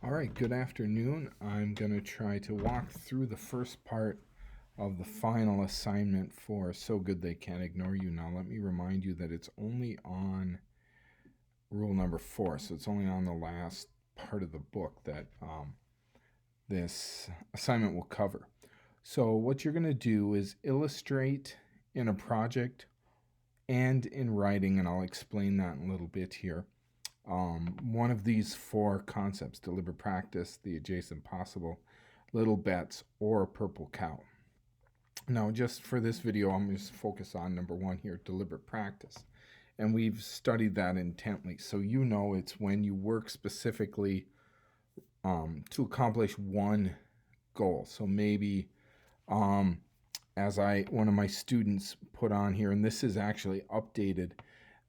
All right, good afternoon. I'm going to try to walk through the first part of the final assignment for So Good They Can't Ignore You. Now, let me remind you that it's only on rule number 4, so it's only on the last part of the book that this assignment will cover. So, what you're going to do is illustrate in a project and in writing, and I'll explain that in a little bit here. One of these four concepts: deliberate practice, the adjacent possible, little bets, or purple cow. Now, just for this video, I'm just focus on number one here: deliberate practice. And we've studied that intently. So you know it's when you work specifically to accomplish one goal. So maybe as one of my students put on here, and this is actually updated.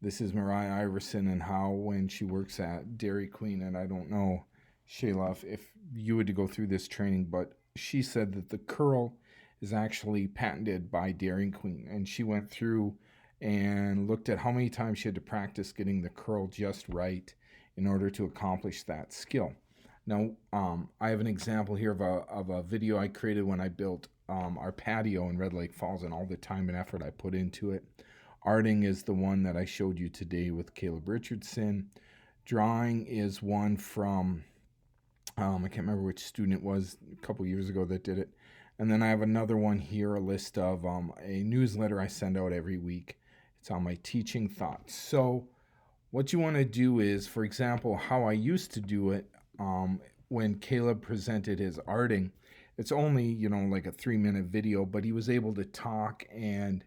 This is Mariah Iverson and how when she works at Dairy Queen, and I don't know, Shayla, if you had to go through this training, but she said that the curl is actually patented by Dairy Queen, and she went through and looked at how many times she had to practice getting the curl just right in order to accomplish that skill. Now, I have an example here of a video I created when I built our patio in Red Lake Falls and all the time and effort I put into it. Arting is the one that I showed you today with Caleb Richardson. Drawing is one from, I can't remember which student it was a couple years ago that did it. And then I have another one here, a list of a newsletter I send out every week. It's on my teaching thoughts. So what you want to do is, for example, how I used to do it when Caleb presented his arting. It's only, like a 3-minute video, but he was able to talk and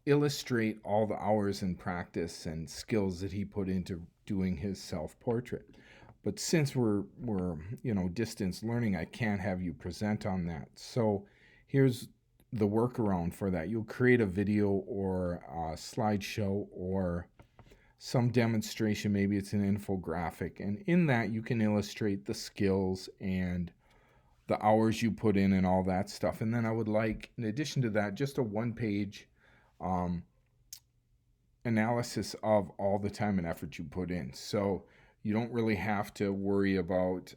illustrate all the hours in practice and skills that he put into doing his self-portrait. But since we're distance learning, I can't have you present on that. So here's the workaround for that. You'll create a video or a slideshow or some demonstration. Maybe it's an infographic, and in that you can illustrate the skills and the hours you put in and all that stuff. And then I would like, in addition to that, just a one-page analysis of all the time and effort you put in. So you don't really have to worry about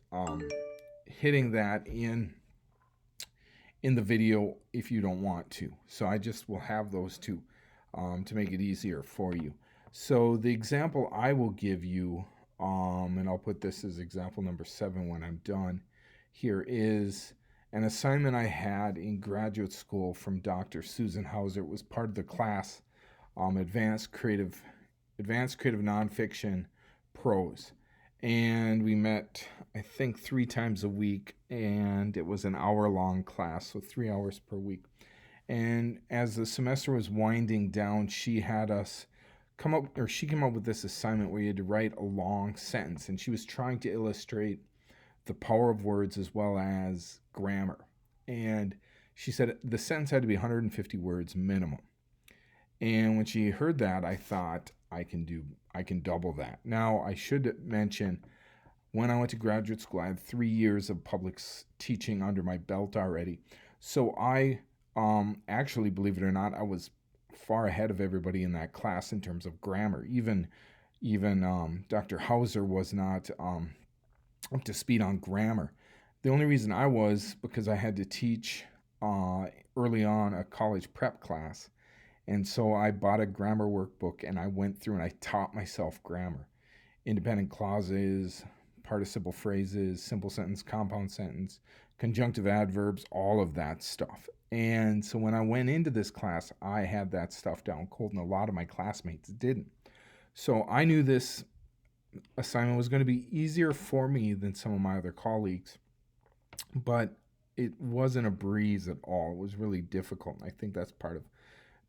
hitting that in the video if you don't want to. So I just will have those two to make it easier for you. So the example I will give you, and I'll put this as example number 7 when I'm done, here is an assignment I had in graduate school from Dr. Susan Hauser. It was part of the class, Advanced Creative Nonfiction Prose. And we met, I think, 3 times a week, and it was an hour-long class, so 3 hours per week. And as the semester was winding down, she had us came up with this assignment where you had to write a long sentence, and she was trying to illustrate the power of words as well as grammar. And she said the sentence had to be 150 words minimum. And when she heard that, I thought, I can double that. Now, I should mention, when I went to graduate school, I had 3 years of public teaching under my belt already. So I actually, believe it or not, I was far ahead of everybody in that class in terms of grammar. Even Dr. Hauser was not up to speed on grammar. The only reason I was because I had to teach early on a college prep class. And so I bought a grammar workbook and I went through and I taught myself grammar. Independent clauses, participle phrases, simple sentence, compound sentence, conjunctive adverbs, all of that stuff. And so when I went into this class, I had that stuff down cold, and a lot of my classmates didn't. So I knew this assignment was going to be easier for me than some of my other colleagues, but it wasn't a breeze at all. It was really difficult. And I think that's part of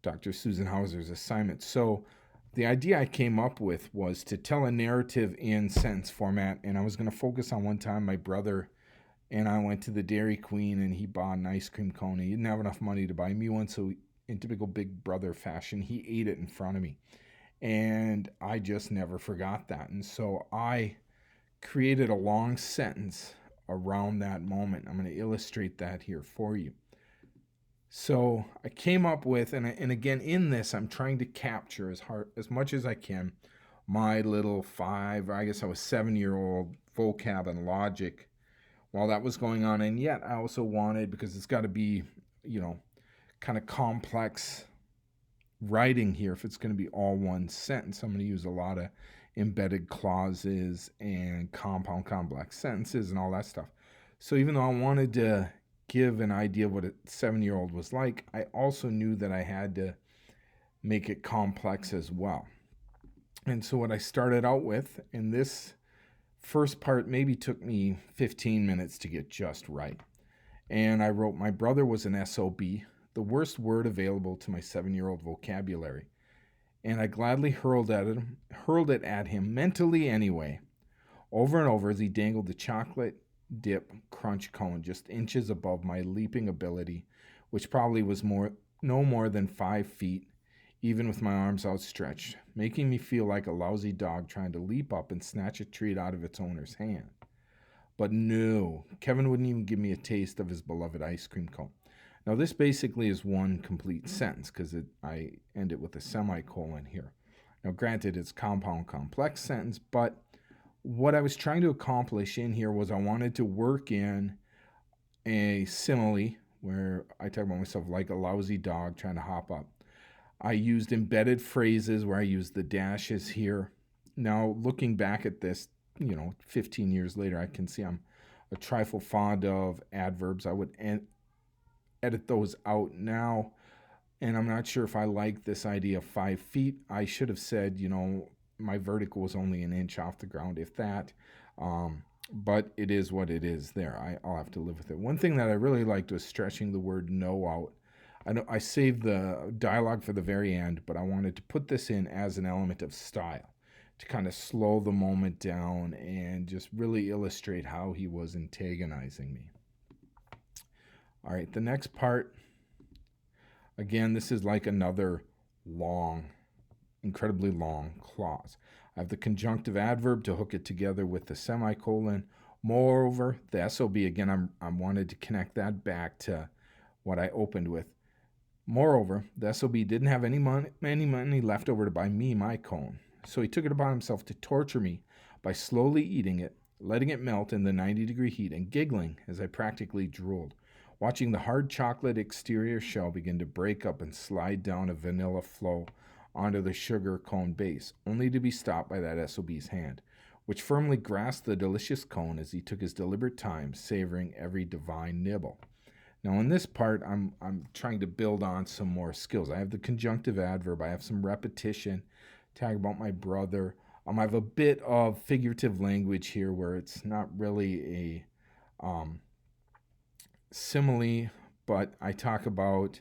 Dr. Susan Hauser's assignment. So the idea I came up with was to tell a narrative in sentence format, and I was going to focus on one time my brother and I went to the Dairy Queen and he bought an ice cream cone. He didn't have enough money to buy me one, so in typical big brother fashion, he ate it in front of me. And I just never forgot that. And so I created a long sentence around that moment. I'm going to illustrate that here for you. So I came up with, and again, in this, I'm trying to capture as much as I can my little 7-year-old vocab and logic while that was going on. And yet I also wanted, because it's got to be, you know, kind of complex writing here. If it's going to be all one sentence, I'm going to use a lot of embedded clauses and compound complex sentences and all that stuff. So even though I wanted to give an idea of what a 7-year-old was like, I also knew that I had to make it complex as well. And so what I started out with, and this first part maybe took me 15 minutes to get just right. And I wrote, my brother was an SOB, the worst word available to my 7-year-old vocabulary. And I gladly hurled it at him mentally anyway, over and over as he dangled the chocolate dip crunch cone just inches above my leaping ability, which probably was no more than 5 feet, even with my arms outstretched, making me feel like a lousy dog trying to leap up and snatch a treat out of its owner's hand. But no, Kevin wouldn't even give me a taste of his beloved ice cream cone. Now this basically is one complete sentence because I end it with a semicolon here. Now granted, it's compound complex sentence, but what I was trying to accomplish in here was I wanted to work in a simile where I talk about myself like a lousy dog trying to hop up. I used embedded phrases where I used the dashes here. Now looking back at this, 15 years later, I can see I'm a trifle fond of adverbs. I would edit those out now, and I'm not sure if I like this idea of 5 feet. I should have said, my vertical was only an inch off the ground, if that. But it is what it is there. I'll have to live with it. One thing that I really liked was stretching the word no out. I saved the dialogue for the very end, but I wanted to put this in as an element of style to kind of slow the moment down and just really illustrate how he was antagonizing me. All right, the next part, again, this is like another long, incredibly long clause. I have the conjunctive adverb to hook it together with the semicolon. Moreover, the SOB, again, I wanted to connect that back to what I opened with. Moreover, the SOB didn't have any money left over to buy me my cone, so he took it upon himself to torture me by slowly eating it, letting it melt in the 90-degree heat, and giggling as I practically drooled, watching the hard chocolate exterior shell begin to break up and slide down a vanilla flow onto the sugar cone base, only to be stopped by that SOB's hand, which firmly grasped the delicious cone as he took his deliberate time, savoring every divine nibble. Now in this part, I'm trying to build on some more skills. I have the conjunctive adverb. I have some repetition, tag about my brother. I have a bit of figurative language here where it's not really a simile, but I talk about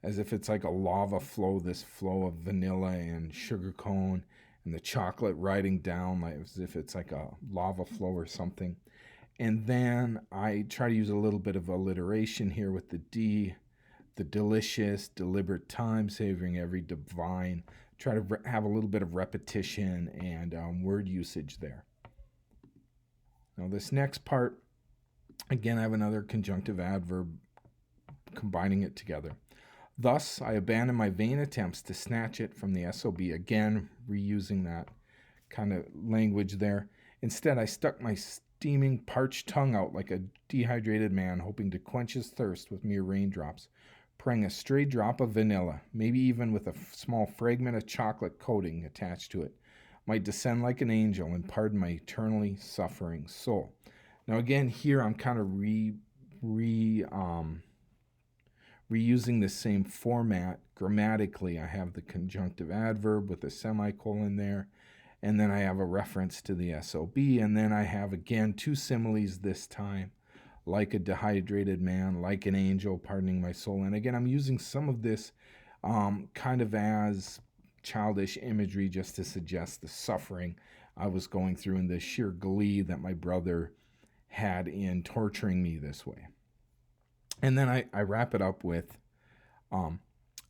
as if it's like a lava flow, this flow of vanilla and sugar cone and the chocolate riding down, like as if it's like a lava flow or something. And then I try to use a little bit of alliteration here with the D, the delicious, deliberate time, savoring every divine. Try to have a little bit of repetition and word usage there. Now this next part, again, I have another conjunctive adverb combining it together. Thus, I abandoned my vain attempts to snatch it from the SOB, again, reusing that kind of language there. Instead, I stuck my steaming, parched tongue out like a dehydrated man, hoping to quench his thirst with mere raindrops, praying a stray drop of vanilla, maybe even with a small fragment of chocolate coating attached to it, might descend like an angel and pardon my eternally suffering soul. Now again, here I'm kind of reusing the same format. Grammatically, I have the conjunctive adverb with a semicolon there, and then I have a reference to the SOB, and then I have, again, 2 similes this time, like a dehydrated man, like an angel, pardoning my soul. And again, I'm using some of this kind of as childish imagery just to suggest the suffering I was going through and the sheer glee that my brother had in torturing me this way. And then I wrap it up with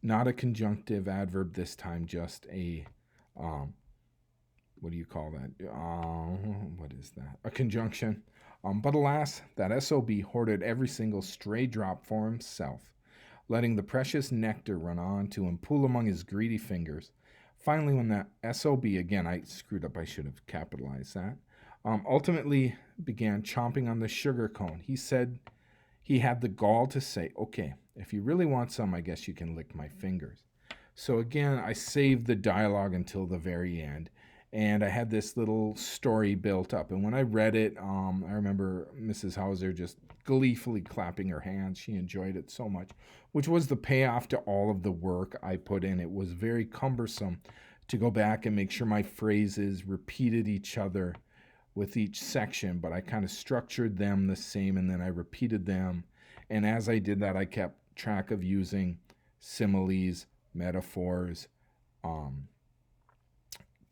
not a conjunctive adverb this time, just a, what do you call that? What is that? A conjunction. But alas, that SOB hoarded every single stray drop for himself, letting the precious nectar run on to and pool among his greedy fingers. Finally, when that SOB, again, I screwed up, I should have capitalized that. Ultimately began chomping on the sugar cone. He said he had the gall to say, okay, if you really want some, I guess you can lick my fingers. So again, I saved the dialogue until the very end. And I had this little story built up. And when I read it, I remember Mrs. Hauser just gleefully clapping her hands. She enjoyed it so much, which was the payoff to all of the work I put in. It was very cumbersome to go back and make sure my phrases repeated each other with each section, but I kind of structured them the same and then I repeated them. And as I did that, I kept track of using similes, metaphors,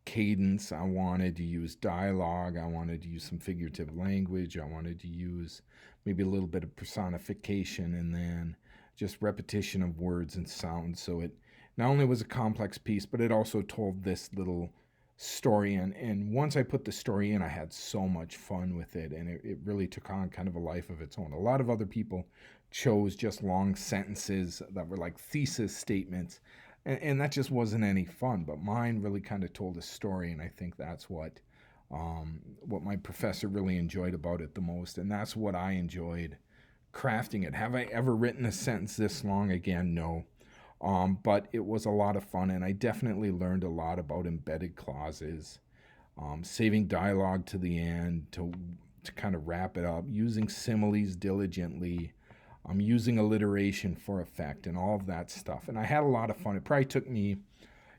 cadence. I wanted to use dialogue. I wanted to use some figurative language. I wanted to use maybe a little bit of personification and then just repetition of words and sounds. So it not only was a complex piece, but it also told this little story. And once I put the story in, I had so much fun with it. And it really took on kind of a life of its own. A lot of other people chose just long sentences that were like thesis statements. And that just wasn't any fun. But mine really kind of told a story. And I think that's what my professor really enjoyed about it the most. And that's what I enjoyed crafting it. Have I ever written a sentence this long again? No. But it was a lot of fun, and I definitely learned a lot about embedded clauses, saving dialogue to the end to kind of wrap it up, using similes diligently, using alliteration for effect, and all of that stuff. And I had a lot of fun. It probably took me,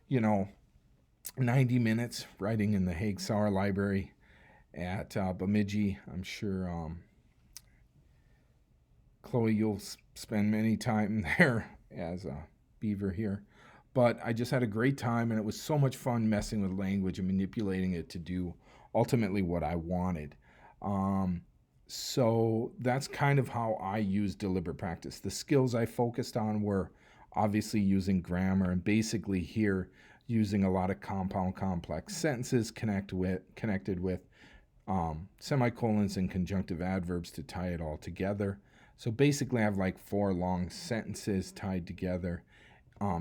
90 minutes writing in the Haig Sauer Library at Bemidji. I'm sure, Chloe, you'll spend many time there as a Beaver here. But I just had a great time, and it was so much fun messing with language and manipulating it to do ultimately what I wanted. So that's kind of how I used deliberate practice. The skills I focused on were obviously using grammar, and basically here using a lot of compound complex sentences connected with semicolons and conjunctive adverbs to tie it all together. So basically I have like 4 long sentences tied together.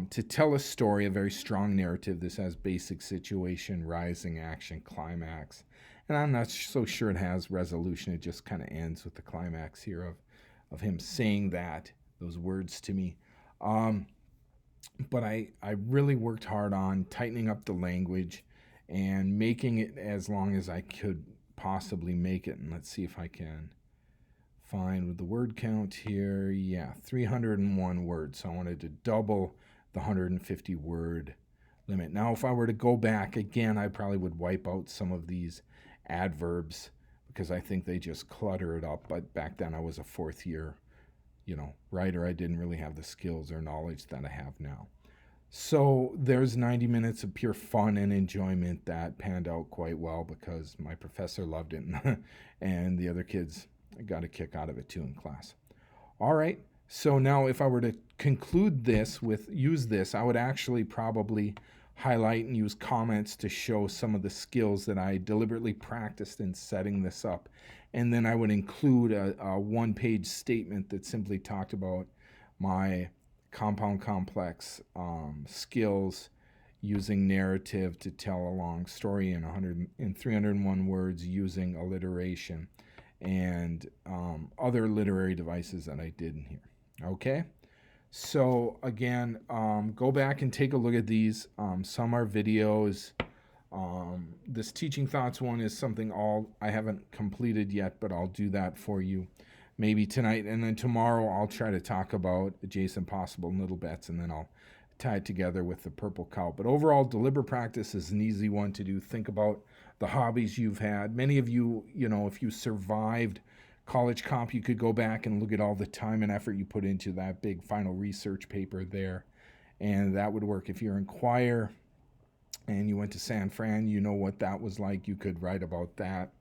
To tell a story, a very strong narrative. This has basic situation, rising action, climax. And I'm not so sure it has resolution. It just kind of ends with the climax here of him saying those words to me. But I really worked hard on tightening up the language and making it as long as I could possibly make it. And let's see if I can find with the word count here. Yeah, 301 words. So I wanted to double the 150 word limit. Now, if I were to go back again, I probably would wipe out some of these adverbs because I think they just clutter it up. But back then I was a 4th year, writer. I didn't really have the skills or knowledge that I have now. So there's 90 minutes of pure fun and enjoyment that panned out quite well because my professor loved it and the other kids got a kick out of it too in class. All right. So now if I were to conclude this use this, I would actually probably highlight and use comments to show some of the skills that I deliberately practiced in setting this up. And then I would include a 1-page statement that simply talked about my compound complex skills using narrative to tell a long story in 301 words using alliteration and other literary devices that I did in here. Okay, so again, go back and take a look at these. Some are videos. This Teaching Thoughts one is something I haven't completed yet, but I'll do that for you maybe tonight. And then tomorrow I'll try to talk about adjacent, possible, and little bets, and then I'll tie it together with the purple cow. But overall, deliberate practice is an easy one to do. Think about the hobbies you've had. Many of you, if you survived college comp, you could go back and look at all the time and effort you put into that big final research paper there. And that would work. If you're in choir and you went to San Fran, you know what that was like. You could write about that.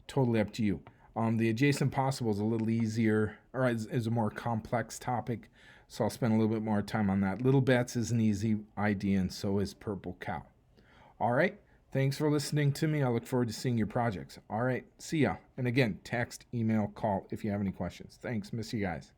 Totally up to you. The adjacent possible is a little easier, or is a more complex topic, so I'll spend a little bit more time on that. Little bets is an easy idea, and so is purple cow. All right. Thanks for listening to me. I look forward to seeing your projects. All right. See ya. And again, text, email, call if you have any questions. Thanks. Miss you guys.